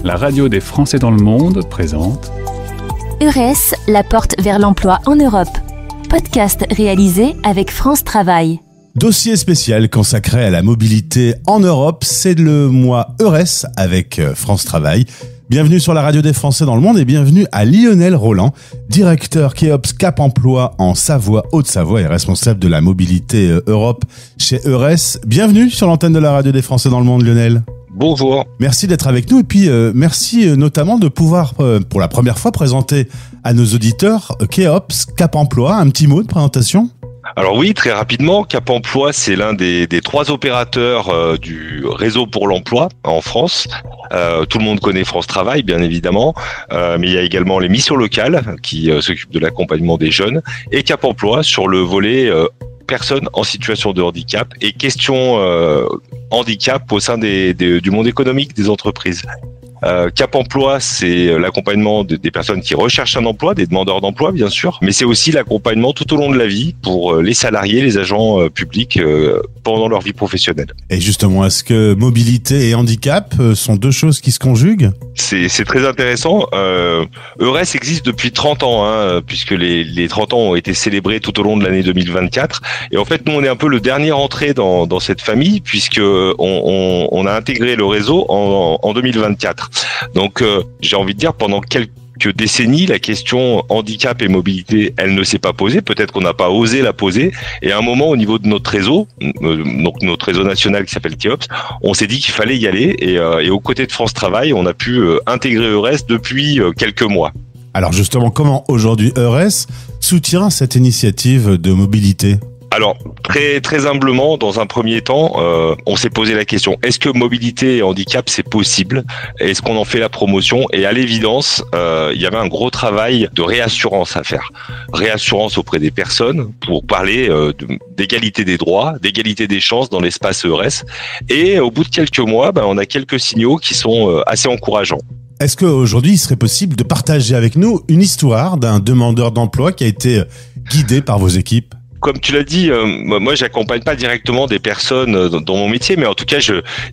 La radio des Français dans le monde présente EURES, la porte vers l'emploi en Europe. Podcast réalisé avec France Travail. Dossier spécial consacré à la mobilité en Europe, c'est le mois EURES avec France Travail. Bienvenue sur la radio des Français dans le monde et bienvenue à Lionel Roland, directeur Keops Cap Emploi en Savoie, Haute-Savoie et responsable de la mobilité Europe chez EURES. Bienvenue sur l'antenne de la radio des Français dans le monde, Lionel. Bonjour. Merci d'être avec nous et puis merci notamment de pouvoir pour la première fois présenter à nos auditeurs Keops Cap Emploi. Un petit mot de présentation ? Alors oui, très rapidement, Cap Emploi, c'est l'un des trois opérateurs du réseau pour l'emploi en France. Tout le monde connaît France Travail, bien évidemment, mais il y a également les missions locales qui s'occupent de l'accompagnement des jeunes et Cap Emploi sur le volet personnes en situation de handicap et questions handicap au sein du monde économique des entreprises. Cap Emploi, c'est l'accompagnement des personnes qui recherchent un emploi, des demandeurs d'emploi bien sûr, mais c'est aussi l'accompagnement tout au long de la vie pour les salariés, les agents publics pendant leur vie professionnelle. Et justement, est-ce que mobilité et handicap sont deux choses qui se conjuguent ? C'est très intéressant. EURES existe depuis 30 ans, puisque les 30 ans ont été célébrés tout au long de l'année 2024. Et en fait, nous, on est un peu le dernier entré dans cette famille, puisque on a intégré le réseau en 2024. Donc, j'ai envie de dire, pendant quelques décennies, la question handicap et mobilité, elle ne s'est pas posée. Peut-être qu'on n'a pas osé la poser. Et à un moment, au niveau de notre réseau, donc notre réseau national qui s'appelle Keops, on s'est dit qu'il fallait y aller. Et aux côtés de France Travail, on a pu intégrer EURES depuis quelques mois. Alors justement, comment aujourd'hui EURES soutient cette initiative de mobilité ? Alors, très humblement, dans un premier temps, on s'est posé la question, est-ce que mobilité et handicap, c'est possible ? Est-ce qu'on en fait la promotion ? Et à l'évidence, il y avait un gros travail de réassurance à faire. Réassurance auprès des personnes pour parler d'égalité des droits, d'égalité des chances dans l'espace EURES. Et au bout de quelques mois, on a quelques signaux qui sont assez encourageants. Est-ce qu'aujourd'hui, il serait possible de partager avec nous une histoire d'un demandeur d'emploi qui a été guidé par vos équipes ? Comme tu l'as dit, moi j'accompagne pas directement des personnes dans mon métier, mais en tout cas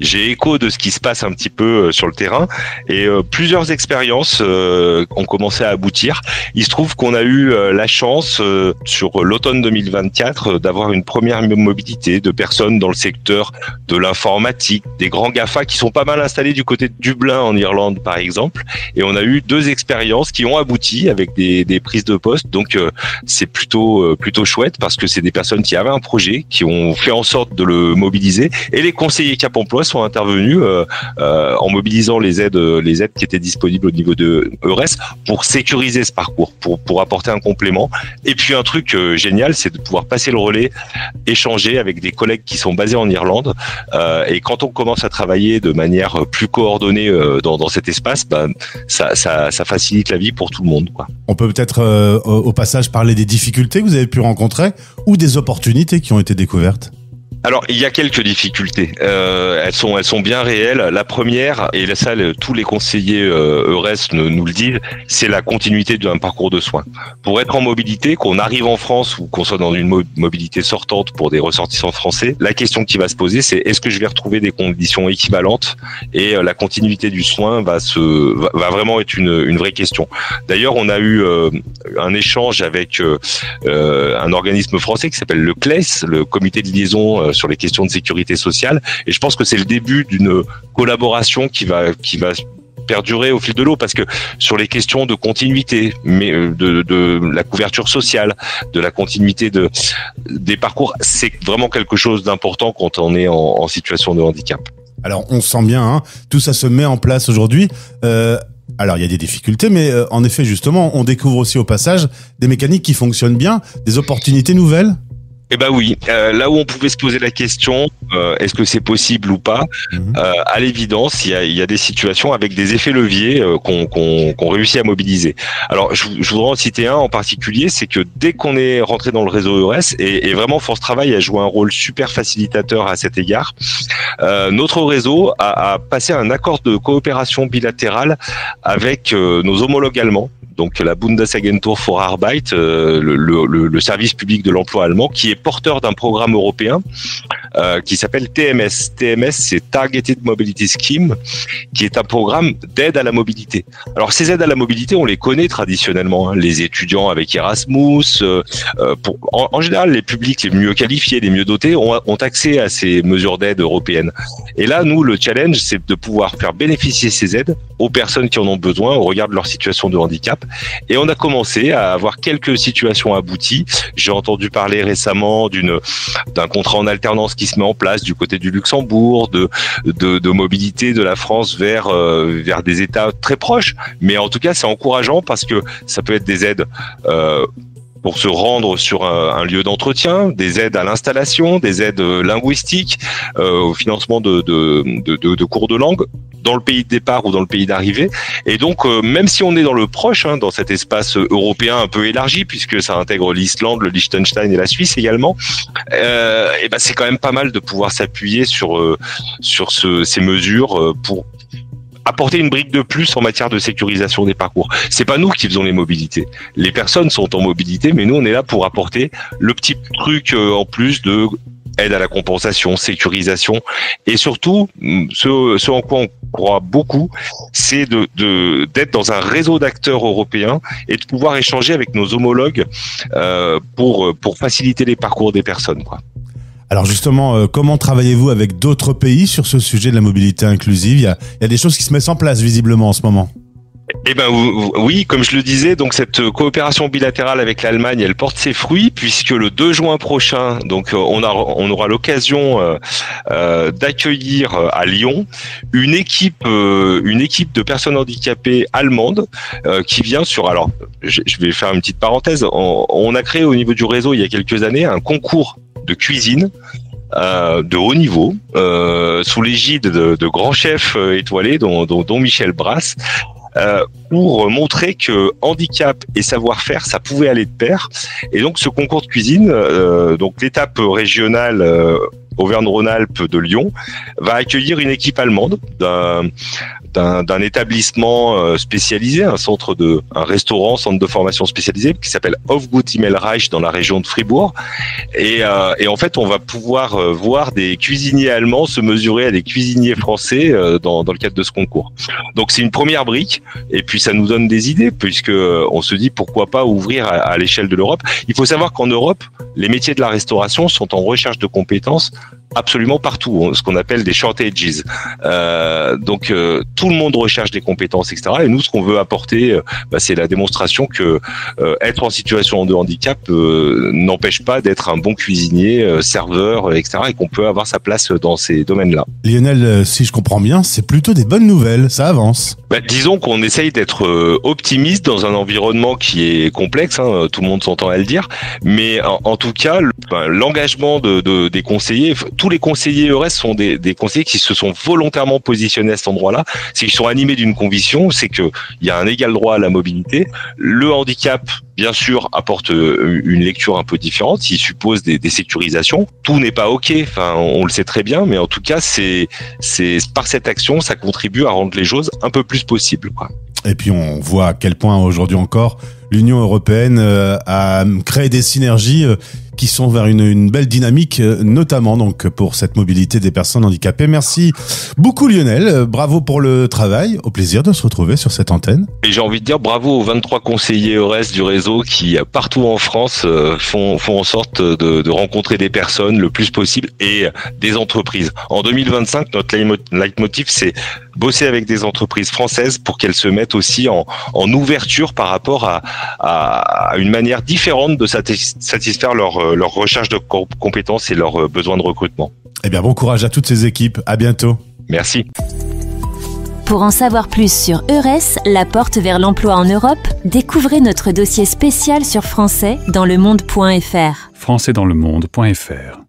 j'ai écho de ce qui se passe un petit peu sur le terrain et plusieurs expériences ont commencé à aboutir. Il se trouve qu'on a eu la chance sur l'automne 2024 d'avoir une première mobilité de personnes dans le secteur de l'informatique, des grands GAFA qui sont pas mal installés du côté de Dublin en Irlande par exemple, et on a eu 2 expériences qui ont abouti avec des prises de poste. Donc c'est plutôt chouette parce que c'est des personnes qui avaient un projet, qui ont fait en sorte de le mobiliser, et les conseillers Cap Emploi sont intervenus en mobilisant les aides qui étaient disponibles au niveau de EURES pour sécuriser ce parcours, pour apporter un complément. Et puis un truc génial, c'est de pouvoir passer le relais, échanger avec des collègues qui sont basés en Irlande. Et quand on commence à travailler de manière plus coordonnée dans cet espace, ça facilite la vie pour tout le monde, quoi. On peut peut-être au passage parler des difficultés que vous avez pu rencontrer ou des opportunités qui ont été découvertes ? Alors, il y a quelques difficultés. Elles sont bien réelles. La première, et ça, tous les conseillers EURES nous le disent, c'est la continuité d'un parcours de soins. Pour être en mobilité, qu'on arrive en France ou qu'on soit dans une mobilité sortante pour des ressortissants français, la question qui va se poser, c'est est-ce que je vais retrouver des conditions équivalentes ? Et la continuité du soin va vraiment être une vraie question. D'ailleurs, on a eu un échange avec un organisme français qui s'appelle le CLES, le Comité de liaison sur les questions de sécurité sociale, et je pense que c'est le début d'une collaboration qui va perdurer au fil de l'eau, parce que sur les questions de continuité, mais de la couverture sociale, de la continuité des parcours, c'est vraiment quelque chose d'important quand on est en situation de handicap. Alors on sent bien, tout ça se met en place aujourd'hui. Alors il y a des difficultés, mais en effet justement, on découvre aussi au passage des mécaniques qui fonctionnent bien, des opportunités nouvelles. Eh ben oui, là où on pouvait se poser la question, est-ce que c'est possible ou pas, à l'évidence, il y a des situations avec des effets leviers qu'on réussit à mobiliser. Alors, je voudrais en citer un en particulier, c'est que dès qu'on est rentré dans le réseau EURES, et vraiment France Travail a joué un rôle super facilitateur à cet égard, notre réseau a passé un accord de coopération bilatérale avec nos homologues allemands. Donc la Bundesagentur für Arbeit, le service public de l'emploi allemand, qui est porteur d'un programme européen qui s'appelle TMS. TMS, c'est Targeted Mobility Scheme, qui est un programme d'aide à la mobilité. Alors ces aides à la mobilité, on les connaît traditionnellement, hein. Les étudiants avec Erasmus, en général les publics les mieux qualifiés, les mieux dotés ont accès à ces mesures d'aide européennes. Et là, nous, le challenge, c'est de pouvoir faire bénéficier ces aides aux personnes qui en ont besoin au regard de leur situation de handicap. Et on a commencé à avoir quelques situations abouties. J'ai entendu parler récemment d'un contrat en alternance qui se met en place du côté du Luxembourg, de mobilité de la France vers des États très proches. Mais en tout cas, c'est encourageant parce que ça peut être des aides pour se rendre sur un lieu d'entretien, des aides à l'installation, des aides linguistiques, au financement de cours de langue dans le pays de départ ou dans le pays d'arrivée. Et donc, même si on est dans le proche, hein, dans cet espace européen un peu élargi, puisque ça intègre l'Islande, le Liechtenstein et la Suisse également, et ben c'est quand même pas mal de pouvoir s'appuyer sur ces mesures pour apporter une brique de plus en matière de sécurisation des parcours. C'est pas nous qui faisons les mobilités. Les personnes sont en mobilité, mais nous, on est là pour apporter le petit truc en plus de aide à la compensation, sécurisation, et surtout, ce en quoi on croit beaucoup, c'est d'être dans un réseau d'acteurs européens et de pouvoir échanger avec nos homologues pour faciliter les parcours des personnes, quoi. Alors justement, comment travaillez-vous avec d'autres pays sur ce sujet de la mobilité inclusive ? Il y a des choses qui se mettent en place visiblement en ce moment. Eh ben oui, comme je le disais, donc cette coopération bilatérale avec l'Allemagne, elle porte ses fruits puisque le 2 juin prochain, donc on aura l'occasion d'accueillir à Lyon une équipe de personnes handicapées allemandes qui vient sur. Alors, je vais faire une petite parenthèse. On a créé au niveau du réseau il y a quelques années un concours de cuisine de haut niveau sous l'égide de grands chefs étoilés dont Michel Brasse. Pour montrer que handicap et savoir-faire, ça pouvait aller de pair. Et donc ce concours de cuisine, donc l'étape régionale Auvergne-Rhône-Alpes de Lyon, va accueillir une équipe allemande d'un établissement spécialisé, un restaurant, centre de formation spécialisé qui s'appelle Hofgut Himmelreich dans la région de Fribourg. Et en fait, on va pouvoir voir des cuisiniers allemands se mesurer à des cuisiniers français dans le cadre de ce concours. Donc c'est une première brique, et puis ça nous donne des idées puisque on se dit pourquoi pas ouvrir à l'échelle de l'Europe. Il faut savoir qu'en Europe, les métiers de la restauration sont en recherche de compétences absolument partout, ce qu'on appelle des shortages. Donc tout le monde recherche des compétences, etc. Et nous, ce qu'on veut apporter, c'est la démonstration que être en situation de handicap n'empêche pas d'être un bon cuisinier, serveur, etc. Et qu'on peut avoir sa place dans ces domaines-là. Lionel, si je comprends bien, c'est plutôt des bonnes nouvelles, ça avance. Disons qu'on essaye d'être optimiste dans un environnement qui est complexe, hein, tout le monde s'entend à le dire, mais en tout cas, l'engagement des conseillers, tous les conseillers EURES sont des conseillers qui se sont volontairement positionnés à cet endroit-là, c'est qu'ils sont animés d'une conviction, c'est qu'il y a un égal droit à la mobilité. Le handicap, bien sûr, apporte une lecture un peu différente, il suppose des sécurisations. Tout n'est pas OK, enfin, on le sait très bien, mais en tout cas, c'est par cette action, ça contribue à rendre les choses un peu plus possibles, quoi. Et puis on voit à quel point aujourd'hui encore l'Union européenne a créé des synergies qui sont vers une belle dynamique, notamment donc pour cette mobilité des personnes handicapées. Merci beaucoup Lionel, bravo pour le travail, au plaisir de se retrouver sur cette antenne. Et j'ai envie de dire bravo aux 23 conseillers EURES du réseau qui, partout en France, font en sorte de rencontrer des personnes le plus possible et des entreprises. En 2025, notre leitmotiv, c'est bosser avec des entreprises françaises pour qu'elles se mettent aussi en ouverture par rapport à une manière différente de satisfaire leur recherche de compétences et leurs besoins de recrutement. Eh bien, bon courage à toutes ces équipes. À bientôt. Merci. Pour en savoir plus sur EURES, la porte vers l'emploi en Europe, découvrez notre dossier spécial sur français dans lemonde.fr. françaisdanslemonde.fr